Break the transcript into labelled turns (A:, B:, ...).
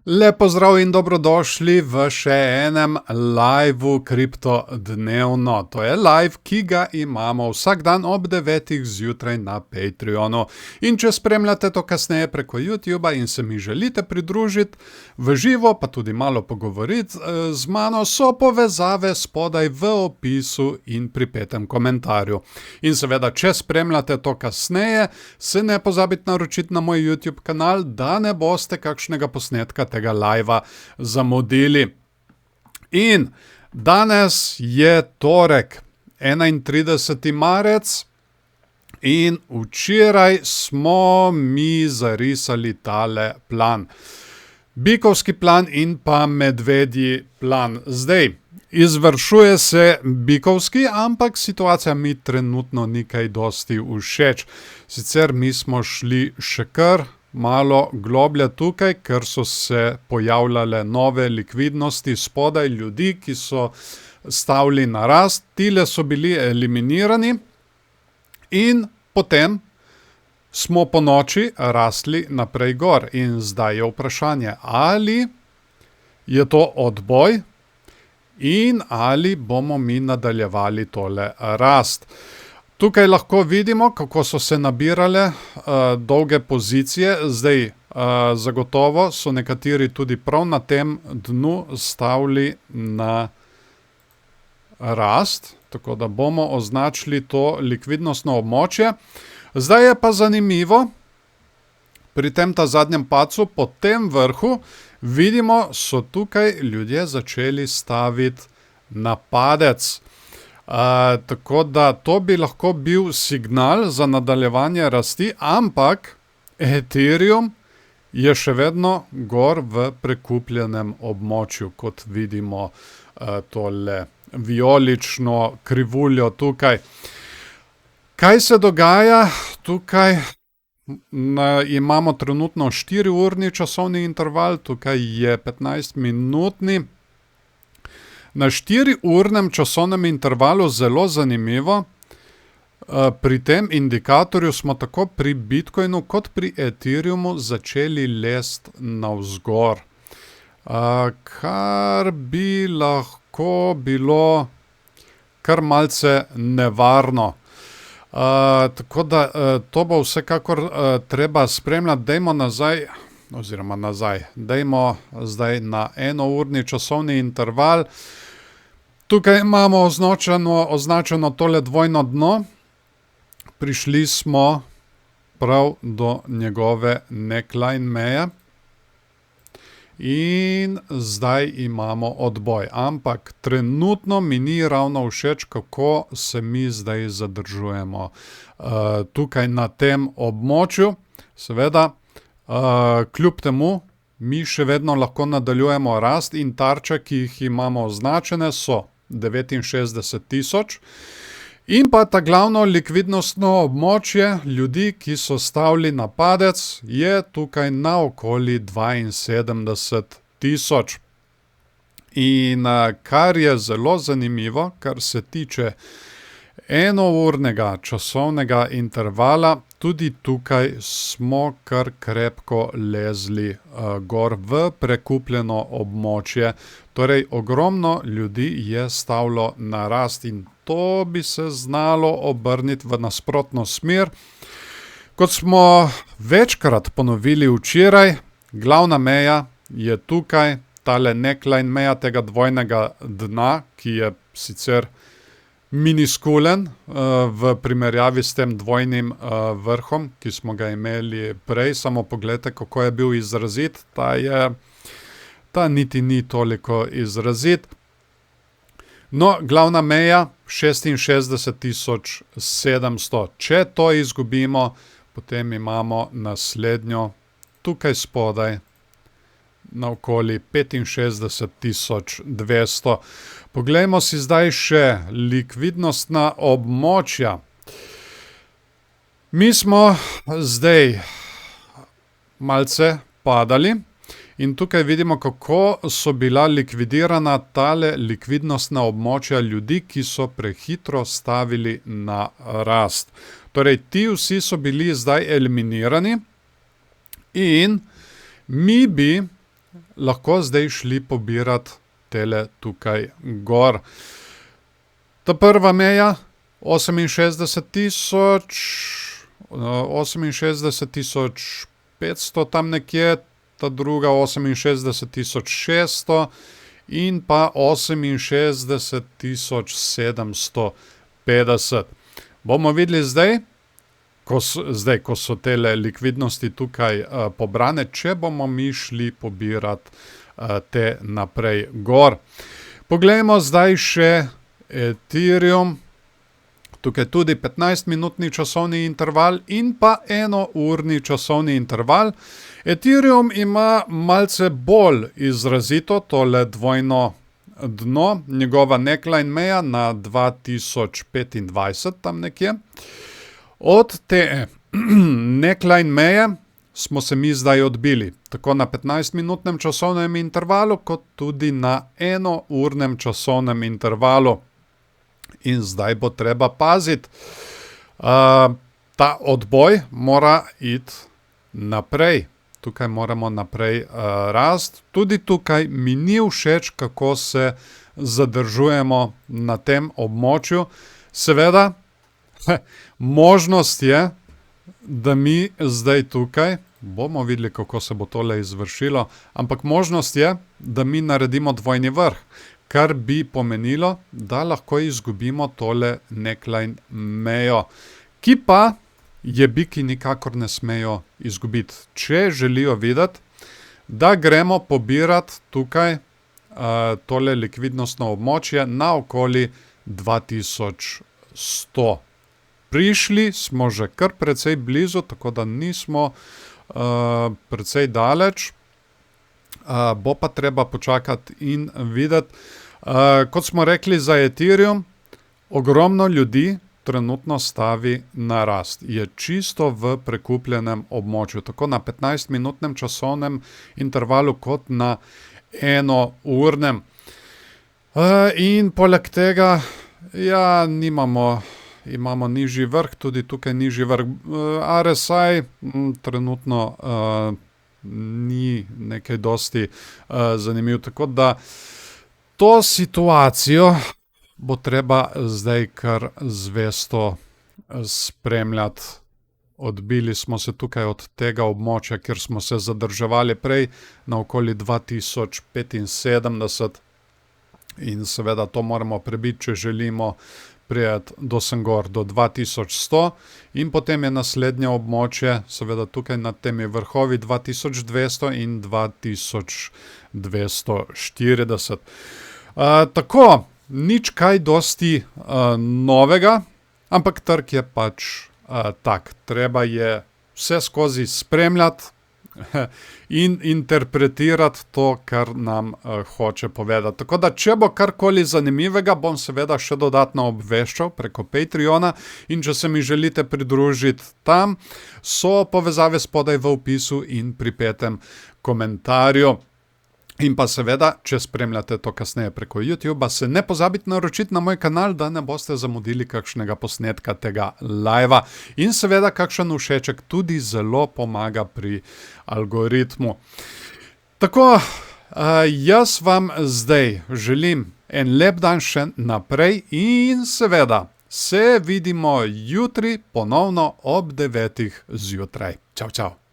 A: Lep pozdrav in dobrodošli v še enem liveu Kripto dnevno. To je live, ki ga imamo vsak dan ob 9 zjutraj na Patreonu. In če spremljate to kasneje preko YouTuba in se mi želite pridružiti v živo, pa tudi malo pogovoriti z mano, so povezave spodaj v opisu in pripetem komentarju. In seveda, če spremljate to kasneje, se ne pozabite naročiti na moj YouTube kanal, da ne boste kakšnega posnetka tega livea zamudili. In danes je torek, 31. marec, in včeraj smo mi zarisali tale plan. Bikovski plan in pa medvedji plan. Zdaj, izvršuje se bikovski, ampak situacija mi trenutno ni kaj dosti všeč. Sicer mi smo šli še kar malo globlje tukaj, ker so se pojavljale nove likvidnosti spodaj ljudi, ki so stavili na rast. Tile so bili eliminirani in potem smo po noči rastli naprej gor. In zdaj je vprašanje, ali je to odboj in ali bomo mi nadaljevali tole rast. Tukaj lahko vidimo, kako so se nabirale dolge pozicije. Zdaj, zagotovo so nekateri tudi prav na tem dnu stavili na rast, tako da bomo označili to likvidnostno območje. Zdaj je pa zanimivo, pri tem ta zadnjem padcu, po tem vrhu, vidimo, so tukaj ljudje začeli staviti na padec. Tako da to bi lahko bil signal za nadaljevanje rasti, ampak Ethereum je še vedno gor v prekupljenem območju, kot vidimo tole vijolično krivuljo tukaj. Kaj se dogaja tukaj? Imamo trenutno 4-urni časovni interval, tukaj je 15-minutni. Na 4-urnem časovnem intervalu zelo zanimivo, pri tem indikatorju smo tako pri Bitcoinu kot pri Ethereumu začeli lesti navzgor, kar bi lahko bilo kar malce nevarno. Tako da to bo vsekakor treba spremljati. Dajmo nazaj, dajmo zdaj na 1-urni časovni interval. Tukaj imamo označeno tole dvojno dno. Prišli smo prav do njegove neckline meje. In zdaj imamo odboj. Ampak trenutno mi ni ravno všeč, kako se mi zdaj zadržujemo tukaj na tem območju. Seveda, kljub temu, mi še vedno lahko nadaljujemo rast in tarče, ki jih imamo označene, so 69 tisoč. In pa ta glavno likvidnostno območje ljudi, ki so stavili na padec, je tukaj na okoli 72 tisoč. In kar je zelo zanimivo, kar se tiče enournega časovnega intervala, tudi tukaj smo kar krepko lezli gor v prekupljeno območje. Torej, ogromno ljudi je stavilo na rast in to bi se znalo obrniti v nasprotno smer. Kot smo večkrat ponovili včeraj, glavna meja je tukaj, tale neckline meja tega dvojnega dna, ki je sicer miniskulen v primerjavi s tem dvojnim vrhom, ki smo ga imeli prej. Samo pogledajte, kako je bil izrazit. Ta niti ni toliko izrazit. No, glavna meja 66 700. Če to izgubimo, potem imamo naslednjo tukaj spodaj na okoli 65 200. Poglejmo si zdaj še likvidnostna območja. Mi smo zdaj malce padali in tukaj vidimo, kako so bila likvidirana tale likvidnostna območja ljudi, ki so prehitro stavili na rast. Torej, ti vsi so bili zdaj eliminirani in mi bi lahko zdaj šli pobirati tele tukaj gor. Ta prva meja, 68,500 tam nekje, ta druga 68,600 in pa 68,750. Bomo videli zdaj, ko so tele likvidnosti tukaj pobrane, če bomo mi šli pobirati te naprej gor. Poglejmo zdaj še Ethereum. Tukaj tudi 15-minutni časovni interval in pa 1-urni časovni interval. Ethereum ima malce bolj izrazito tole dvojno dno, njegova neckline meja na 2025 tam nekje. Od te neckline meje smo se mi zdaj odbili, tako na 15-minutnem časovnem intervalu, kot tudi na 1-urnem časovnem intervalu. In zdaj bo treba paziti. Ta odboj mora iti naprej. Tukaj moramo naprej rasti. Tudi tukaj mi ni všeč, kako se zadržujemo na tem območju. Seveda, možnost je, da mi zdaj tukaj, bomo videli, kako se bo tole izvršilo, ampak možnost je, da mi naredimo dvojni vrh, kar bi pomenilo, da lahko izgubimo tole neckline mejo, ki pa je biki nikakor ne smejo izgubiti. Če želijo videti, da gremo pobirati tukaj tole likvidnostno območje na okoli 2100. Prišli smo že kar precej blizu, tako da nismo precej daleč. Bo pa treba počakati in videti. Kot smo rekli za Ethereum, ogromno ljudi trenutno stavi na rast. Je čisto v prekupljenem območju, tako na 15-minutnem časovnem intervalu, kot na 1-urnem. In poleg tega, ja, imamo nižji vrh, tudi tukaj nižji vrh. RSI trenutno ni nekaj dosti zanimiv, tako da to situacijo bo treba zdaj kar zvesto spremljati. Odbili smo se tukaj od tega območja, kjer smo se zadrževali prej, na okoli 2075 in seveda to moramo prebiti, če želimo priti do sem gor, do 2100, in potem je naslednje območje, seveda tukaj nad temi vrhovi 2200 in 2240. Tako, nič kaj dosti novega, ampak trg je pač tak. Treba je vse skozi spremljati in interpretirati to, kar nam hoče povedati. Tako da, če bo karkoli zanimivega, bom seveda še dodatno obveščal preko Patreona, in če se mi želite pridružiti tam, so povezave spodaj v opisu in pripetem komentarju. In pa seveda, če spremljate to kasneje preko YouTubea, se ne pozabite naročiti na moj kanal, da ne boste zamudili kakšnega posnetka tega live-a. In seveda, kakšen všeček tudi zelo pomaga pri algoritmu. Tako, jaz vam zdaj želim en lep dan še naprej in seveda se vidimo jutri ponovno ob 9. zjutraj. Čau, čau.